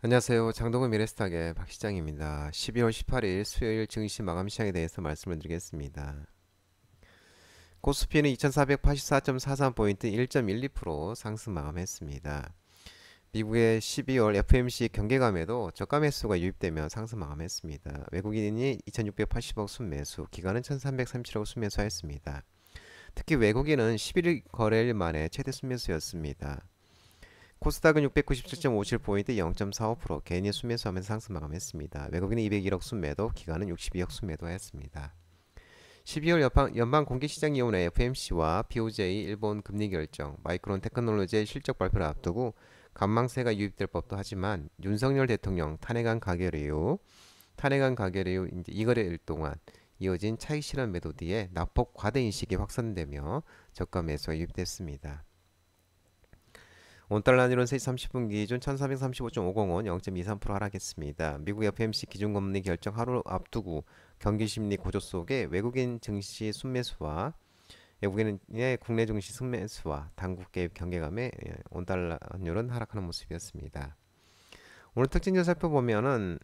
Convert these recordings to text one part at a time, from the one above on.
안녕하세요. 장동건 미래스탁의 박 시장입니다. 12월 18일 수요일 증시 마감 시장에 대해서 말씀을 드리겠습니다. 코스피는 2484.43포인트 1.12% 상승 마감했습니다. 미국의 12월 FMC 경계감에도 저가 매수가 유입되며 상승 마감했습니다. 외국인이 2680억 순매수, 기관은 1337억 순매수하였습니다. 특히 외국인은 11일 거래일 만에 최대 순매수였습니다. 코스닥은 697.57포인트 0.45% 개인이 순매수하면서 상승 마감했습니다. 외국인은 201억 순매도, 기관은 62억 순매도하였습니다. 12월 연방공개시장위원회 FMC와 BOJ 일본 금리 결정, 마이크론 테크놀로지의 실적 발표를 앞두고 관망세가 유입될 법도 하지만 윤석열 대통령 탄핵안 가결 이후 이제 이거래일 동안 이어진 차익 실현 매도 뒤에 낙폭 과대 인식이 확산되며 저가 매수가 유입됐습니다. 원달러는 3시 30분 기준 1435.50원 0.23% 하락했습니다. 미국 FMC 기준금리 결정 하루 앞두고 경기심리 고조 속에 외국인 증시 순매수와 외국인의 국내 증시 순매수와 당국 개입 경계감에 원달러 환율은 하락하는 모습이었습니다. 오늘 특징을 살펴보면은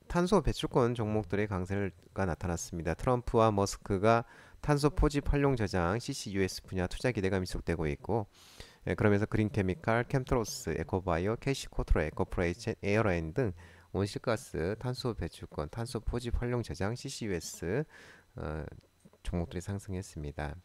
탄소 배출권 종목들의 강세가 나타났습니다. 트럼프와 머스크가 탄소 포집 활용 저장 CCUS 분야 투자 기대감이 지속되고 있고, 그러면서 그린케미칼, 캠트로스, 에코바이오, 캐시코트로, 에코프레이첸, 에어라인 등 온실가스, 탄소 배출권, 탄소 포집 활용 저장 CCUS 종목들이 상승했습니다.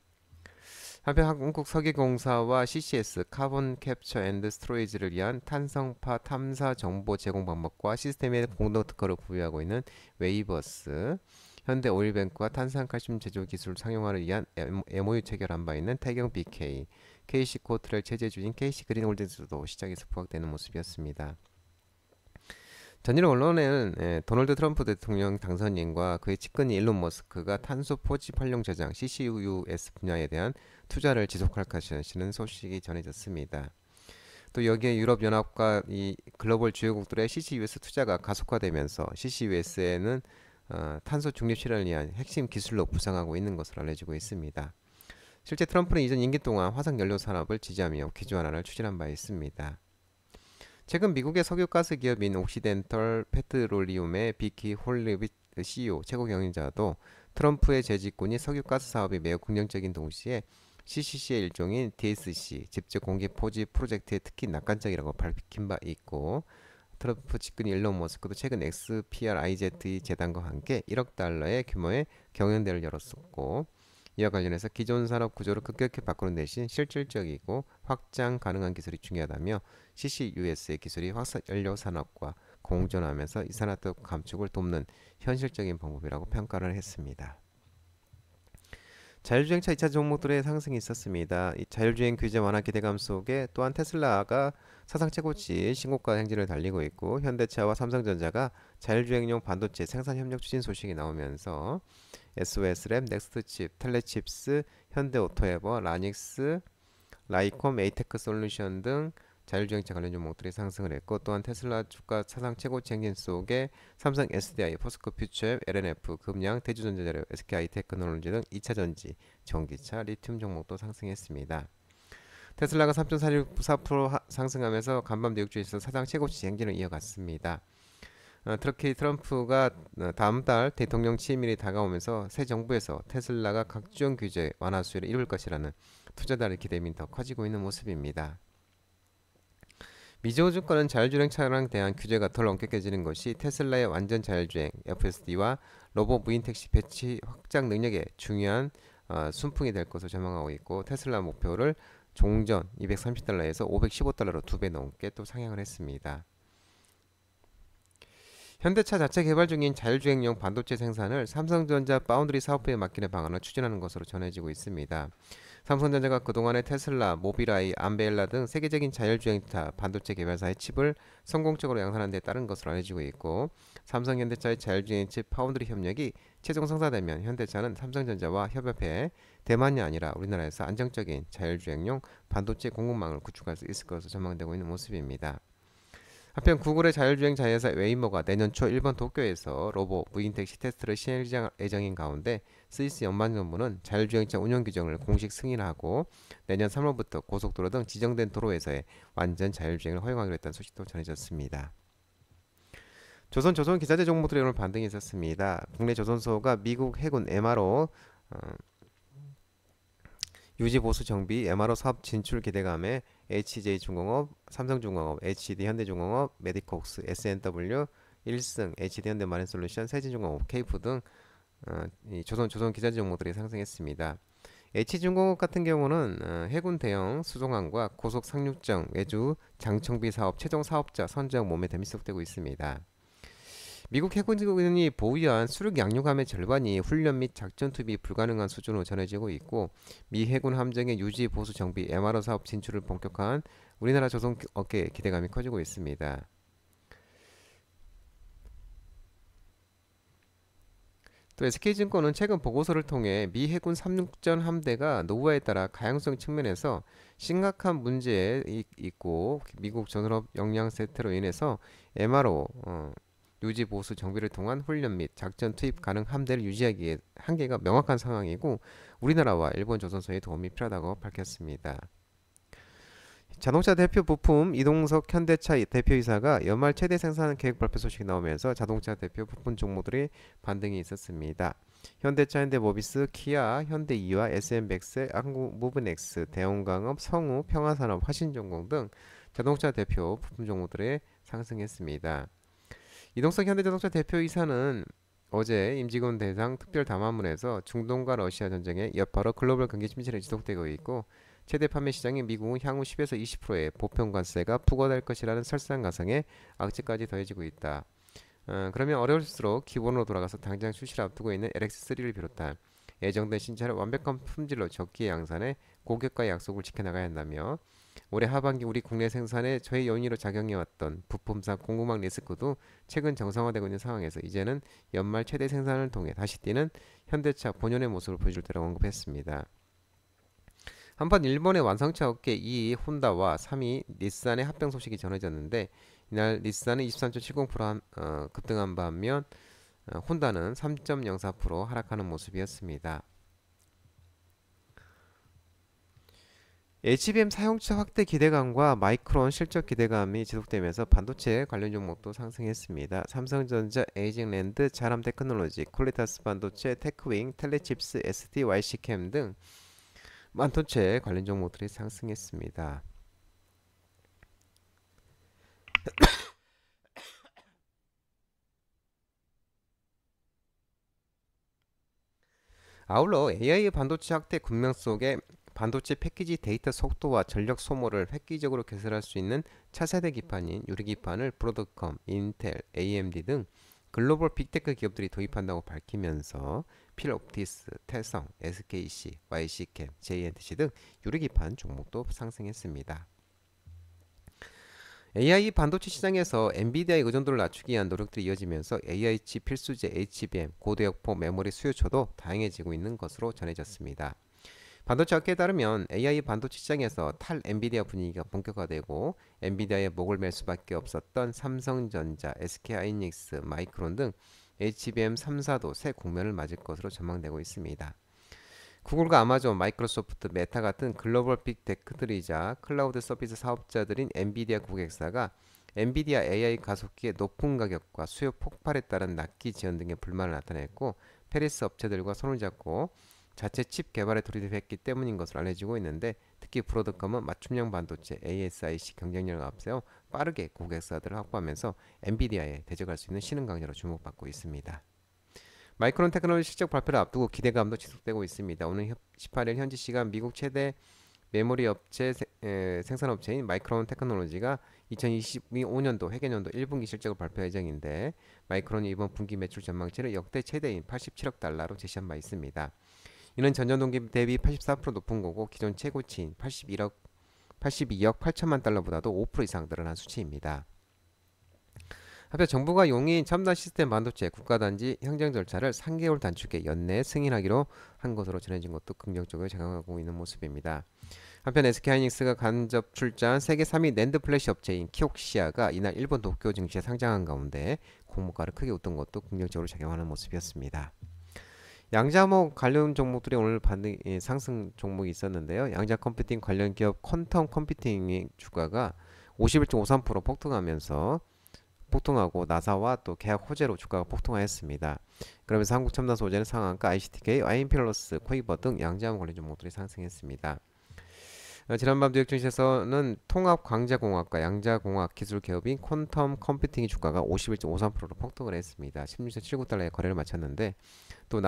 한편 한국석유공사와 CCS 카본 캡처 앤드 스토리지를 위한 탄성파 탐사 정보 제공 방법과 시스템의 공동 특허를 보유하고 있는 웨이버스, 현대오일뱅크와 탄산칼슘 제조 기술 상용화를 위한 MOU 체결한 바 있는 태경 BK, KC코트를 체제주인 KC그린홀딩스도 시장에서 부각되는 모습이었습니다. 전일 언론에는 도널드 트럼프 대통령 당선인과 그의 측근인 일론 머스크가 탄소 포집 활용 저장 CCUS 분야에 대한 투자를 지속할 것이라는 소식이 전해졌습니다. 또 여기에 유럽연합과 이 글로벌 주요국들의 CCUS 투자가 가속화되면서 CCUS에는 탄소 중립 실현을 위한 핵심 기술로 부상하고 있는 것으로 알려지고 있습니다. 실제 트럼프는 이전 임기 동안 화석 연료 산업을 지지하며 기조 완화를 추진한 바 있습니다. 최근 미국의 석유가스 기업인 옥시덴털 페트롤리움의 비키 홀리빗 CEO 최고 경영자도 트럼프의 재집군이 석유가스 사업이 매우 긍정적인 동시에 CCC의 일종인 DSC 직접 공개 포지 프로젝트에 특히 낙관적이라고 밝힌 바 있고, 트럼프 측근 일론 머스크도 최근 XPRIZ 재단과 함께 1억 달러의 규모의 경연대회를 열었었고, 이와 관련해서 기존 산업 구조를 급격히 바꾸는 대신 실질적이고 확장 가능한 기술이 중요하다며 CCUS의 기술이 화석 연료 산업과 공존하면서 이 산업도 감축을 돕는 현실적인 방법이라고 평가를 했습니다. 자율주행차 2차 종목들의 상승이 있었습니다. 이 자율주행 규제 완화 기대감 속에 또한 테슬라가 사상 최고치 신고가 행진을 달리고 있고, 현대차와 삼성전자가 자율주행용 반도체 생산 협력 추진 소식이 나오면서 SOS램, 넥스트칩, 텔레칩스, 현대오토에버, 라닉스, 라이콤, 에이테크 솔루션 등 자율주행차 관련 종목들이 상승을 했고, 또한 테슬라 주가 사상 최고치 행진 속에 삼성 SDI, 포스코 퓨처앱, LNF, 금양, 대주전자재료, SK하이테크놀로지 등 2차전지, 전기차, 리튬 종목도 상승했습니다. 테슬라가 3.4% 상승하면서 간밤 뉴욕 주에서 사상 최고치 행진을 이어갔습니다. 특히 트럼프가 다음 달 대통령 취임일이 다가오면서 새 정부에서 테슬라가 각종 규제 완화 수혜를 이룰 것이라는 투자자의 기대감이 더 커지고 있는 모습입니다. 미주증권은 자율주행 차량에 대한 규제가 덜 엄격해지는 것이 테슬라의 완전 자율주행 FSD와 로봇 무인 택시 배치 확장 능력에 중요한 순풍이 될 것으로 전망하고 있고, 테슬라 목표를 종전 230달러에서 515달러로 2배 넘게 또 상향을 했습니다. 현대차 자체 개발 중인 자율주행용 반도체 생산을 삼성전자 파운드리 사업부에 맡기는 방안을 추진하는 것으로 전해지고 있습니다. 삼성전자가 그동안의 테슬라, 모빌아이, 암베일라 등 세계적인 자율주행차 반도체 개발사의 칩을 성공적으로 양산하는 데 따른 것으로 알려지고 있고, 삼성현대차의 자율주행 칩 파운드리 협력이 최종 성사되면 현대차는 삼성전자와 협업해 대만이 아니라 우리나라에서 안정적인 자율주행용 반도체 공급망을 구축할 수 있을 것으로 전망되고 있는 모습입니다. 한편 구글의 자율주행 자회사 웨이모가 내년 초 일본 도쿄에서 로봇 무인택시 테스트를 시행 예정인 가운데, 스위스 연방정부는 자율주행차 운영 규정을 공식 승인하고 내년 3월부터 고속도로 등 지정된 도로에서의 완전 자율주행을 허용하기로 했다는 소식도 전해졌습니다. 조선 기자재 종목들이 오늘 반등이 있었습니다. 국내 조선소가 미국 해군 MRO 유지 보수 정비 MRO 사업 진출 기대감에 HJ중공업, 삼성중공업, HD 현대중공업, 메디콕스, SNW, 일승, HD 현대마린솔루션, 세진중공업, 케이프 등 이 조선 기자재 종목들이 상승했습니다. H중공업 같은 경우는 해군 대형 수송함과 고속 상륙정 외주 장청비 사업 최종 사업자 선정 모멘텀이 지속되고 있습니다. 미국 해군이 보유한 수륙 양육함의 절반이 훈련 및 작전 투입이 불가능한 수준으로 전해지고 있고, 미 해군 함정의 유지 보수 정비 MRO 사업 진출을 본격화한 우리나라 조선 업계의 기대감이 커지고 있습니다. 또 SK증권은 최근 보고서를 통해 미 해군 삼륙전 함대가 노후화에 따라 가용성 측면에서 심각한 문제에 있고, 미국 전술업 역량 쇠퇴로 인해서 MRO 유지 보수 정비를 통한 훈련 및 작전 투입 가능 함대를 유지하기에 한계가 명확한 상황이고, 우리나라와 일본 조선소의 도움이 필요하다고 밝혔습니다. 자동차 대표 부품 이동석 현대차 대표이사가 연말 최대 생산 계획 발표 소식이 나오면서 자동차 대표 부품 종목들이 반등이 있었습니다. 현대차, 현대모비스, 키아, 현대이와, SM백스, 한국무브넥스, 대원광업, 성우, 평화산업, 화신전공 등 자동차 대표 부품 종목들이 상승했습니다. 이동석 현대자동차 대표이사는 어제 임직원 대상 특별 담화문에서 중동과 러시아 전쟁의 여파로 글로벌 경기 침체가 지속되고 있고, 최대 판매 시장인 미국은 향후 10에서 20%의 보편 관세가 부과될 것이라는 설상가상에 악재까지 더해지고 있다. 그러면 어려울수록 기본으로 돌아가서 당장 출시를 앞두고 있는 LX3를 비롯한 예정된 신차를 완벽한 품질로 적기에 양산해 고객과의 약속을 지켜나가야 한다며, 올해 하반기 우리 국내 생산에 저해 요인으로 작용해왔던 부품상 공급망 리스크도 최근 정상화되고 있는 상황에서 이제는 연말 최대 생산을 통해 다시 뛰는 현대차 본연의 모습을 보여줄 때라고 언급했습니다. 한편 일본의 완성차 업계 2위 혼다와 3위 닛산의 합병 소식이 전해졌는데, 이날 닛산은 23.70% 급등한 반면 혼다는 3.04% 하락하는 모습이었습니다. HBM 사용처 확대 기대감과 마이크론 실적 기대감이 지속되면서 반도체 관련 종목도 상승했습니다. 삼성전자, 에이징랜드, 자람테크놀로지, 퀄리타스 반도체, 테크윙, 텔레칩스, SD, YC캠 등 반도체 관련 종목들이 상승했습니다. 아울러 AI 반도체 확대 국면 속에 반도체 패키지 데이터 속도와 전력 소모를 획기적으로 개선할 수 있는 차세대 기판인 유리기판을 브로드컴, 인텔, AMD 등 글로벌 빅테크 기업들이 도입한다고 밝히면서 필옵티스, 태성, SKC, YC캠, JNTC 등 유리기판 종목도 상승했습니다. AI 반도체 시장에서 엔비디아의 의존도를 낮추기 위한 노력들이 이어지면서 AI 칩 필수제 HBM, 고대역폭 메모리 수요처도 다양해지고 있는 것으로 전해졌습니다. 반도체 업계에 따르면 AI 반도체 시장에서 탈 엔비디아 분위기가 본격화되고, 엔비디아의 목을 맬 수밖에 없었던 삼성전자, SK하이닉스, 마이크론 등 HBM 3사도 새 국면을 맞을 것으로 전망되고 있습니다. 구글과 아마존, 마이크로소프트, 메타 같은 글로벌 빅테크들이자 클라우드 서비스 사업자들인 엔비디아 고객사가 엔비디아 AI 가속기의 높은 가격과 수요 폭발에 따른 납기 지연 등의 불만을 나타냈고, 페리스 업체들과 손을 잡고 자체 칩 개발에 돌입했기 때문인 것으로 알려지고 있는데, 특히 브로드컴은 맞춤형 반도체 ASIC 경쟁력을 앞세워 빠르게 고객사들을 확보하면서 엔비디아에 대적할 수 있는 신흥 강자로 주목받고 있습니다. 마이크론 테크놀로지 실적 발표를 앞두고 기대감도 지속되고 있습니다. 오늘 18일 현지 시간 미국 최대 메모리 업체 생산업체인 마이크론 테크놀로지가 2025년도 회계연도 1분기 실적을 발표 예정인데, 마이크론이 이번 분기 매출 전망치를 역대 최대인 87억 달러로 제시한 바 있습니다. 이는 전년 동기 대비 84% 높은 거고, 기존 최고치인 82억 8천만 달러보다도 5% 이상 늘어난 수치입니다. 한편 정부가 용인 첨단 시스템 반도체 국가단지 행정 절차를 3개월 단축해 연내 승인하기로 한 것으로 전해진 것도 긍정적으로 작용하고 있는 모습입니다. 한편 SK하이닉스가 간접 출자한 세계 3위 낸드 플래시 업체인 키옥시아가 이날 일본 도쿄 증시에 상장한 가운데 공모가를 크게 웃돈 것도 긍정적으로 작용하는 모습이었습니다. 양자목 관련 종목들이 오늘 반등 상승 종목이 있었는데요. 양자 컴퓨팅 관련 기업 퀀텀 컴퓨팅의 주가가 51.53% 폭등하면서 폭등하고 나사와 또 계약 호재로 주가가 폭등하였습니다. 그러면서 한국첨단소재는 상한가, ICTK, IM플러스, 코이버 등 양자암 관련 종목들이 상승했습니다. 지난밤 뉴욕 증시에서는 통합광자공학과 양자공학 기술 기업인 퀀텀 컴퓨팅의 주가가 51.53%로 폭등을 했습니다. 16.79달러에 거래를 마쳤는데 또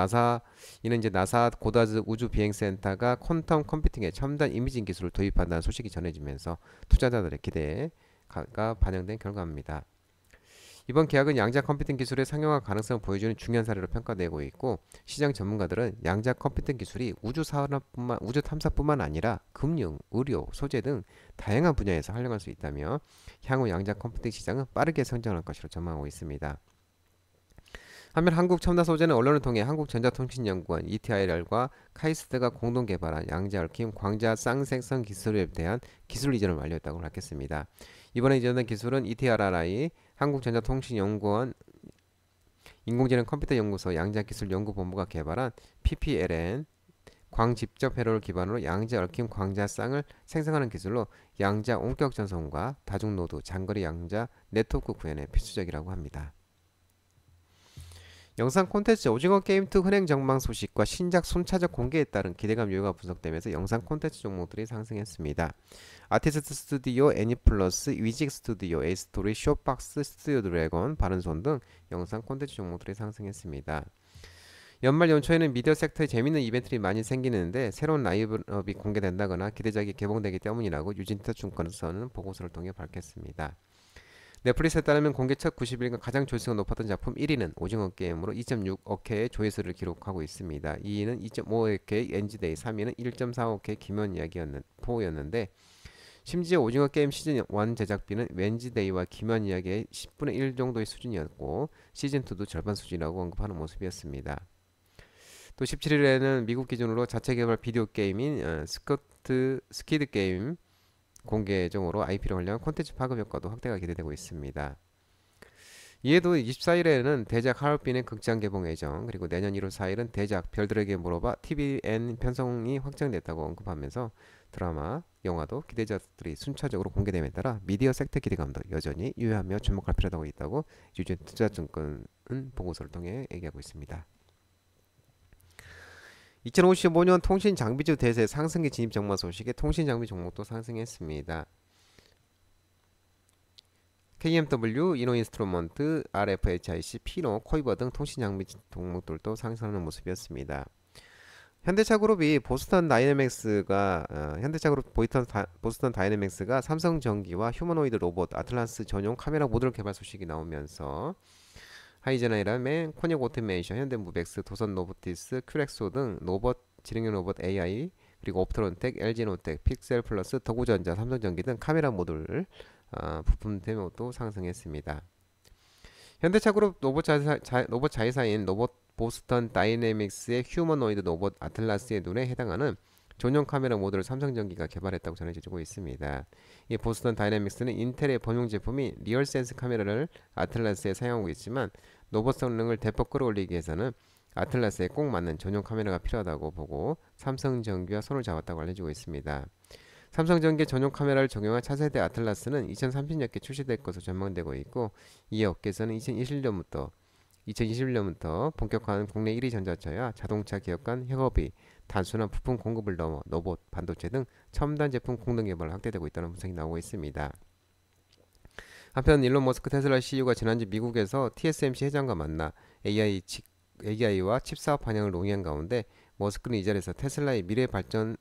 이는 이제 나사 고다즈 우주 비행센터가 퀀텀 컴퓨팅의 첨단 이미징 기술을 도입한다는 소식이 전해지면서 투자자들의 기대가 반영된 결과입니다. 이번 계약은 양자 컴퓨팅 기술의 상용화 가능성을 보여주는 중요한 사례로 평가되고 있고 시장 전문가들은 양자 컴퓨팅 기술이 우주 탐사뿐만 아니라 금융, 의료, 소재 등 다양한 분야에서 활용할 수 있다며 향후 양자 컴퓨팅 시장은 빠르게 성장할 것으로 전망하고 있습니다. 한편 한국첨단소재는 언론을 통해 한국전자통신연구원 ETIR과 카이스트가 공동 개발한 양자 얽힘 광자 쌍생성 기술에 대한 기술 이전을 완료했다고 밝혔습니다. 이번에 이전된 기술은 ETRI 한국전자통신연구원 인공지능 컴퓨터연구소 양자기술연구본부가 개발한 PPLN 광집적 회로를 기반으로 양자 얽힘 광자 쌍을 생성하는 기술로 양자 원격 전송과 다중노드 장거리 양자 네트워크 구현에 필수적이라고 합니다. 영상 콘텐츠 오징어 게임2 흔행 전망 소식과 신작 순차적 공개에 따른 기대감 요소가 분석되면서 영상 콘텐츠 종목들이 상승했습니다. 아티스트 스튜디오, 애니플러스, 위직 스튜디오, 에이스토리, 쇼박스, 스튜디오 드래곤, 바른손 등 영상 콘텐츠 종목들이 상승했습니다. 연말 연초에는 미디어 섹터에 재밌는 이벤트들이 많이 생기는데 새로운 라이브업이 공개된다거나 기대작이 개봉되기 때문이라고 유진투자증권에서는 보고서를 통해 밝혔습니다. 넷플릭스에 따르면 공개 첫 90일간 가장 조회수가 높았던 작품 1위는 오징어 게임으로 2.6억회의 조회수를 기록하고 있습니다. 2위는 2.5억회의 NG데이, 3위는 1.45억회의 김연 이야기였는데 심지어 오징어 게임 시즌 1 제작비는 웬즈데이와 김연 이야기의 10분의 1 정도의 수준이었고 시즌2도 절반 수준이라고 언급하는 모습이었습니다. 또 17일에는 미국 기준으로 자체 개발 비디오 게임인 스퀴드 게임 공개 예정으로 IP를 활용한 콘텐츠 파급 효과도 확대가 기대되고 있습니다. 이에도 24일에는 대작 하얼빈의 극장 개봉 예정, 그리고 내년 1월 4일은 대작 별들에게 물어봐 TVN 편성이 확정됐다고 언급하면서 드라마, 영화도 기대작들이 순차적으로 공개됨에 따라 미디어 섹터 기대감도 여전히 유효하며 주목할 필요가 있다고 유진투자증권은 보고서를 통해 얘기하고 있습니다. 2055년 통신장비주 대세 상승기 진입 전망 소식에 통신장비 종목도 상승했습니다. KMW, 이노인스트루먼트, RFHIC, 피노, 코이버 등 통신장비 종목들도 상승하는 모습이었습니다. 현대차그룹이 보스턴 다이내믹스가 삼성전기와 휴머노이드 로봇 아틀라스 전용 카메라 모듈 개발 소식이 나오면서 하이제나이람의 코닉 오토메이션, 현대무벡스, 도선로보티스, 큐렉소 등 지능형 로봇 AI, 그리고 옵트론텍, LG노텍, 픽셀플러스, 더구전자, 삼성전기 등 카메라 모듈 부품 대모도 상승했습니다. 현대차그룹 로봇 자회사인 보스턴 다이내믹스의 휴머노이드 로봇 아틀라스의 눈에 해당하는 전용 카메라 모듈을 삼성전기가 개발했다고 전해지고 있습니다. 이 보스턴 다이내믹스는 인텔의 범용 제품이 리얼센스 카메라를 아틀라스에 사용하고 있지만 로봇 성능을 대폭 끌어올리기 위해서는 아틀라스에 꼭 맞는 전용 카메라가 필요하다고 보고 삼성전기와 손을 잡았다고 알려지고 있습니다. 삼성전기 전용 카메라를 적용한 차세대 아틀라스는 2030년께 출시될 것으로 전망되고 있고 이 업계에서는 2021년부터 본격화하는 국내 1위 전자차와 자동차 기업 간 협업이 단순한 부품 공급을 넘어 로봇, 반도체 등 첨단 제품 공동 개발을 확대되고 있다는 분석이 나오고 있습니다. 한편 일론 머스크 테슬라 CEO가 지난주 미국에서 TSMC 회장과 만나 AI와 칩 사업 방향을 논의한 가운데 머스크는 이 자리에서 테슬라의 미래 발전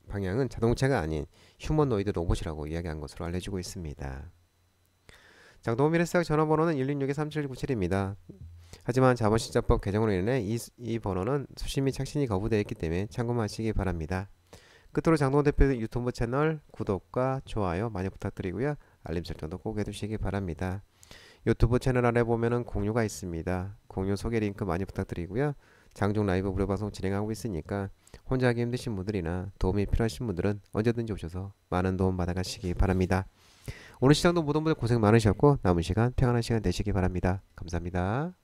방향은 자동차가 아닌 휴머노이드 로봇이라고 이야기한 것으로 알려지고 있습니다. 장동민의 전화번호는 166-3797입니다. 하지만 자본시장법 개정으로 인해 이 번호는 수신및 착신이 거부되어 있기 때문에 참고하시기 바랍니다. 끝으로 장동 대표 유튜브 채널 구독과 좋아요 많이 부탁드리고요. 알림 설정도 꼭 해두시기 바랍니다. 유튜브 채널 아래 보면은 공유가 있습니다. 공유 소개 링크 많이 부탁드리고요. 장중 라이브 무료 방송 진행하고 있으니까 혼자 하기 힘드신 분들이나 도움이 필요하신 분들은 언제든지 오셔서 많은 도움 받아가시기 바랍니다. 오늘 시장도 모든 분들 고생 많으셨고 남은 시간 평안한 시간 되시기 바랍니다. 감사합니다.